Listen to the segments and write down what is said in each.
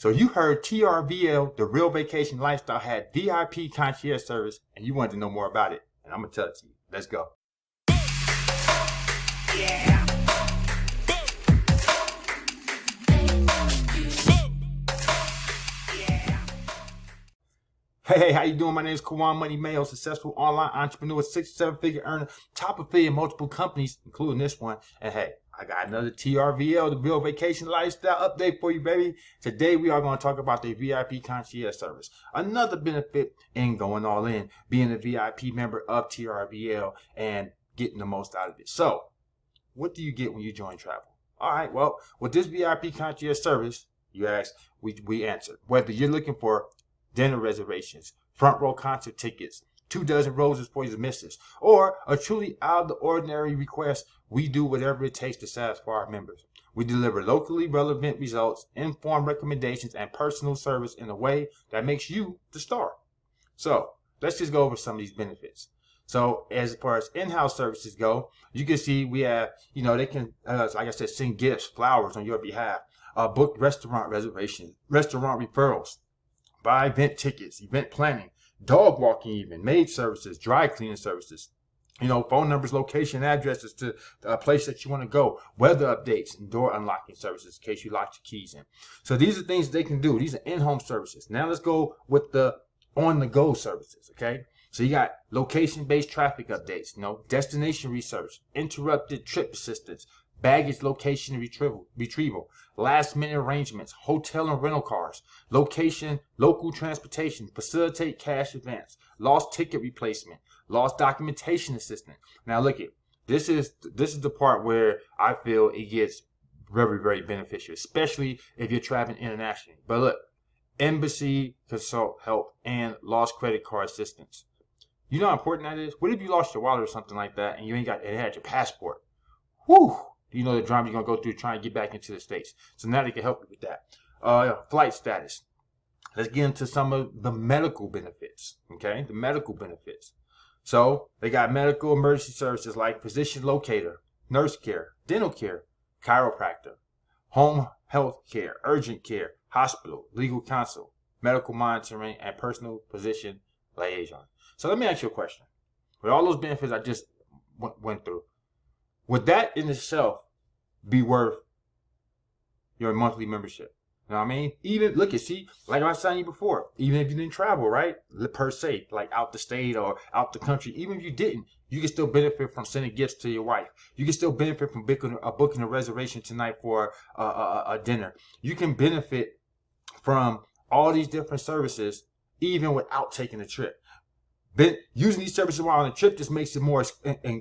So you heard TRVL, the Real Vacation Lifestyle, had VIP concierge service, and you wanted to know more about it. And I'm going to tell it to you. Let's go. Yeah. Hey, how you doing? My name is Kawan Money Mayo, successful online entrepreneur, 6 or 7-figure earner, top affiliate in multiple companies, including this one. And hey, I got another TRVL, the Real Vacation Lifestyle update for you, baby. Today, we are going to talk about the VIP concierge service. Another benefit in going all in, being a VIP member of TRVL and getting the most out of it. So, what do you get when you join travel? All right, well, with this VIP concierge service, you ask, we answered. Whether you're looking for dinner reservations, front row concert tickets, 24 roses for your missus, or a truly out of the ordinary request, we do whatever it takes to satisfy our members. We deliver locally relevant results, informed recommendations, and personal service in a way that makes you the star. So let's just go over some of these benefits. So as far as in-house services go, you can see we have, they can, like I said, send gifts, flowers on your behalf, book restaurant reservations, restaurant referrals, buy event tickets, event planning, dog walking even, maid services, dry cleaning services, phone numbers, location, addresses to a place that you want to go, weather updates, and door unlocking services in case you lock your keys in. So these are things they can do. These are in-home services. Now let's go with the on-the-go services, okay? So you got location-based traffic updates, destination research, interrupted trip assistance, baggage location and retrieval, last-minute arrangements, hotel and rental cars, location, local transportation, facilitate cash advance, lost ticket replacement, lost documentation assistance. Now look at this is the part where I feel it gets very, very beneficial, especially if you're traveling internationally. But look, embassy consult help and lost credit card assistance. You know how important that is? What if you lost your wallet or something like that and you ain't had your passport? Whew! You know the drama you're going to go through trying to get back into the States. So now they can help you with that. Flight status. Let's get into some of the medical benefits. Okay? The medical benefits. So they got medical emergency services like physician locator, nurse care, dental care, chiropractor, home health care, urgent care, hospital, legal counsel, medical monitoring, and personal physician liaison. So let me ask you a question. With all those benefits I just went through, would that in itself be worth your monthly membership? You know what I mean? Even, look at, see, like I was telling you before, even if you didn't travel, right? Per se, like out the state or out the country, even if you didn't, you can still benefit from sending gifts to your wife. You can still benefit from booking a reservation tonight for a dinner. You can benefit from all these different services even without taking a trip. Using these services while on a trip just makes it more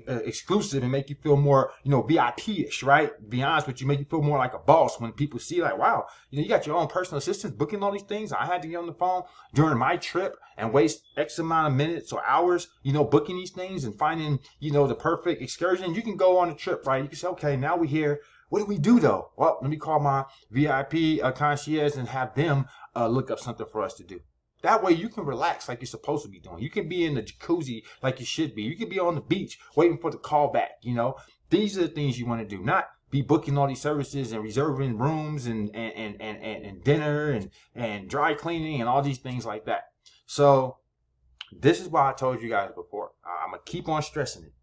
exclusive and make you feel more, VIP-ish, right? To be honest with you, make you feel more like a boss when people see like, wow, you got your own personal assistant booking all these things. I had to get on the phone during my trip and waste X amount of minutes or hours, booking these things and finding, the perfect excursion. You can go on a trip, right? You can say, okay, now we're here. What do we do though? Well, let me call my VIP concierge and have them look up something for us to do. That way you can relax like you're supposed to be doing. You can be in the jacuzzi like you should be. You can be on the beach waiting for the call back, These are the things you want to do, not be booking all these services and reserving rooms and dinner and dry cleaning and all these things like that. So this is why I told you guys before. I'm going to keep on stressing it.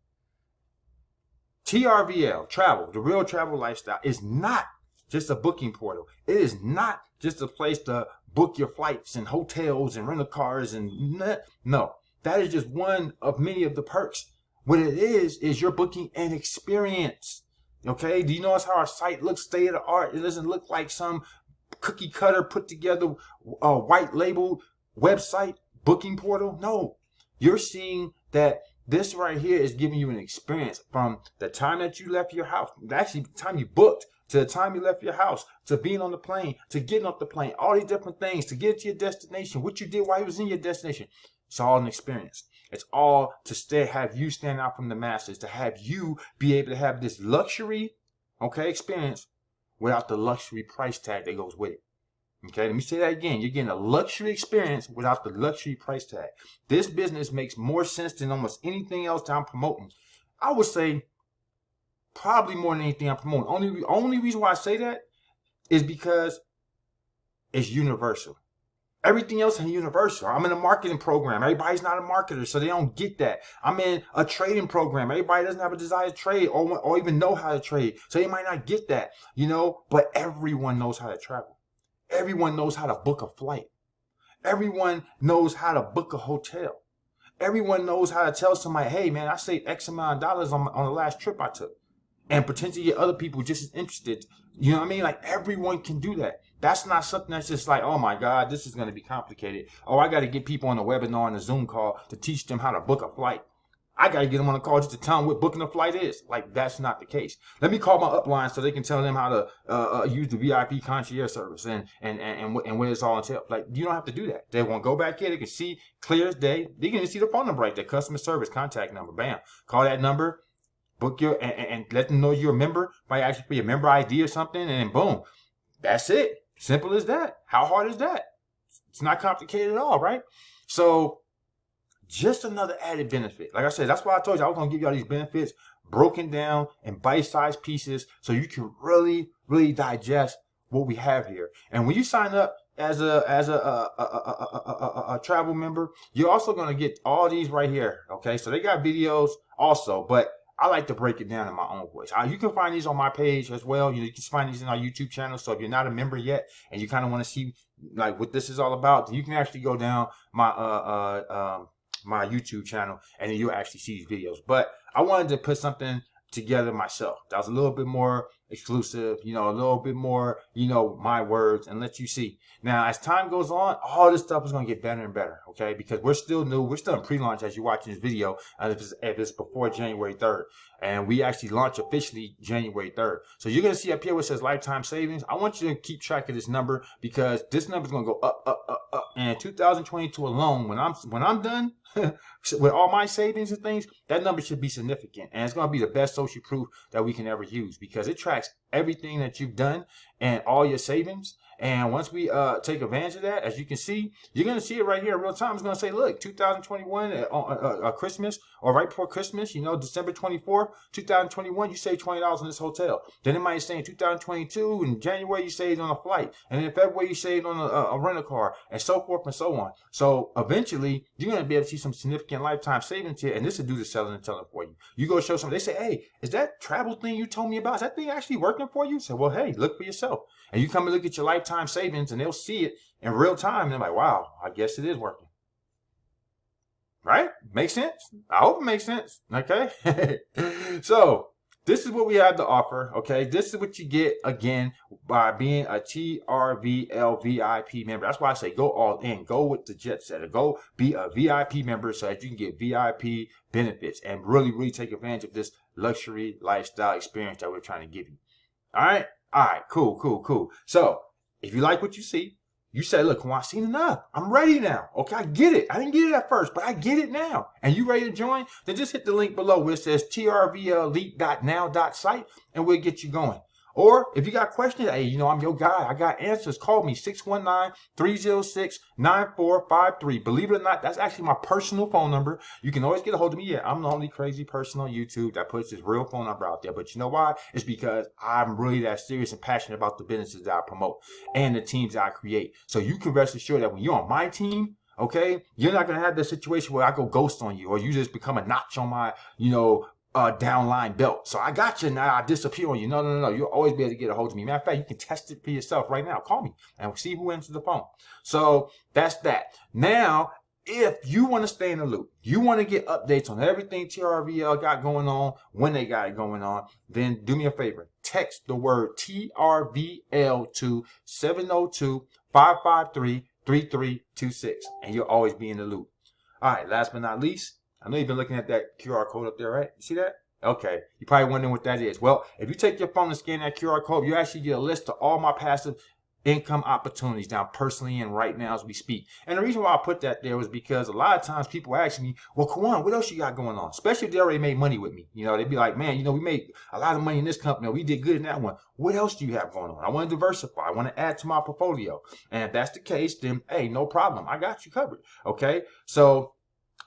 TRVL, travel, the real travel lifestyle, is not just a booking portal. It is not just a place to book your flights and hotels and rental cars and no, that is just one of many of the perks. What it is you're booking an experience. Okay, do you notice how our site looks state of the art? It doesn't look like some cookie cutter put together white labeled website booking portal. No, you're seeing that this right here is giving you an experience from the time that you left your house, actually the time you booked, to the time you left your house, to being on the plane, to getting off the plane, all these different things, to get to your destination, what you did while you was in your destination. It's all an experience. It's all to have you stand out from the masses, to have you be able to have this luxury, experience without the luxury price tag that goes with it. Okay, let me say that again. You're getting a luxury experience without the luxury price tag. This business makes more sense than almost anything else that I'm promoting. I would say probably more than anything I'm promoting. Only reason why I say that is because is universal. Everything else is universal. I'm in a marketing program. Everybody's not a marketer, so they don't get that. I'm in a trading program. Everybody doesn't have a desire to trade or even know how to trade, so they might not get that, but everyone knows how to travel. Everyone knows how to book a flight. Everyone knows how to book a hotel. Everyone knows how to tell somebody, hey, man, I saved X amount of dollars on the last trip I took. And potentially get other people just as interested. You know what I mean? Like, everyone can do that. That's not something that's just like, oh my God, this is going to be complicated. Oh, I got to get people on a webinar and a Zoom call to teach them how to book a flight. I got to get them on a call just to tell them what booking a flight is. Like, that's not the case. Let me call my upline so they can tell them how to use the VIP concierge service and what it's all entailed. Like, you don't have to do that. They won't go back here. They can see clear as day. They can even see the phone number right there, customer service contact number. Bam. Call that number. Book your and let them know you're a member. Might actually put your member ID or something, and then boom, that's it. Simple as that. How hard is that? It's not complicated at all, right? So, just another added benefit. Like I said, that's why I told you I was gonna give you all these benefits broken down in bite-sized pieces, so you can really, really digest what we have here. And when you sign up as a travel member, you're also gonna get all these right here. Okay, so they got videos also, but I like to break it down in my own voice. You can find these on my page as well. You can find these in our YouTube channel. So if you're not a member yet and you kind of want to see like what this is all about, then you can actually go down my my YouTube channel and then you'll actually see these videos. But I wanted to put something together myself that was a little bit more exclusive, a little bit more, my words, and let you see. Now, as time goes on, all this stuff is going to get better and better, okay? Because we're still new. We're still in pre-launch as you're watching this video, if it's before January 3rd. And we actually launch officially January 3rd. So you're going to see up here where it says lifetime savings. I want you to keep track of this number because this number is going to go up, up, up, up. And in 2022 alone, when I'm done with all my savings and things, that number should be significant. And it's going to be the best social proof that we can ever use because it tracks everything that you've done and all your savings. And once we take advantage of that, as you can see, you're going to see it right here in real time. It's going to say, look, 2021 Christmas or right before Christmas, December 24th, 2021, you saved $20 on this hotel. Then it might say in 2022 in January, you saved on a flight. And in February, you saved on a rental car and so forth and so on. So eventually, you're going to be able to see some significant lifetime savings here. And this will do the selling and telling for you. You go show somebody, they say, hey, is that travel thing you told me about, is that thing actually working for you? So, well, hey, look for yourself. And you come and look at your lifetime savings and they'll see it in real time. And they're like, wow, I guess it is working. Right? Makes sense? I hope it makes sense. Okay. So this is what we have to offer. Okay. This is what you get again by being a TRVL VIP member. That's why I say go all in, go with the jet setter, go be a VIP member so that you can get VIP benefits and really, really take advantage of this luxury lifestyle experience that we're trying to give you. All right. All right, cool. So if you like what you see, you say, look, I've seen enough. I'm ready now. Okay, I get it. I didn't get it at first, but I get it now. And you ready to join? Then just hit the link below where it says trvlelite.now.site and we'll get you going. Or if you got questions, hey, I'm your guy. I got answers. Call me 619-306-9453. Believe it or not, that's actually my personal phone number. You can always get a hold of me. Yeah, I'm the only crazy person on YouTube that puts his real phone number out there. But you know why? It's because I'm really that serious and passionate about the businesses that I promote and the teams that I create. So you can rest assured that when you're on my team, okay, you're not going to have the situation where I go ghost on you or you just become a notch on my, downline belt. So I got you now. I disappear on you. No. You'll always be able to get a hold of me. Matter of fact, you can test it for yourself right now. Call me and we'll see who answers the phone. So that's that. Now, if you want to stay in the loop, you want to get updates on everything TRVL got going on, when they got it going on, then do me a favor. Text the word TRVL to 702-553-3326 and you'll always be in the loop. All right, last but not least, I know you've been looking at that QR code up there, right? You see that? Okay. You're probably wondering what that is. Well, if you take your phone and scan that QR code, you actually get a list of all my passive income opportunities down personally and right now as we speak. And the reason why I put that there was because a lot of times people ask me, well, Kawan, what else you got going on? Especially if they already made money with me. They'd be like, man, we made a lot of money in this company. We did good in that one. What else do you have going on? I want to diversify. I want to add to my portfolio. And if that's the case, then, hey, no problem. I got you covered. Okay. So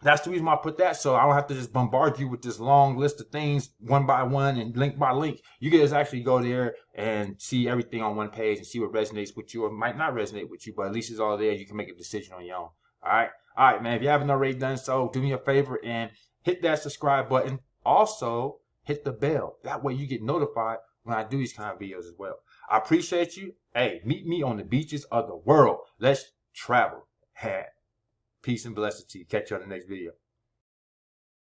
That's the reason why I put that, so I don't have to just bombard you with this long list of things one by one and link by link. You can just actually go there and see everything on one page and see what resonates with you or might not resonate with you, but at least it's all there. You can make a decision on your own. All right, man. If you haven't already done so, do me a favor and hit that subscribe button. Also, hit the bell. That way you get notified when I do these kind of videos as well. I appreciate you. Hey, meet me on the beaches of the world. Let's travel. Peace and blessings to you. Catch you on the next video.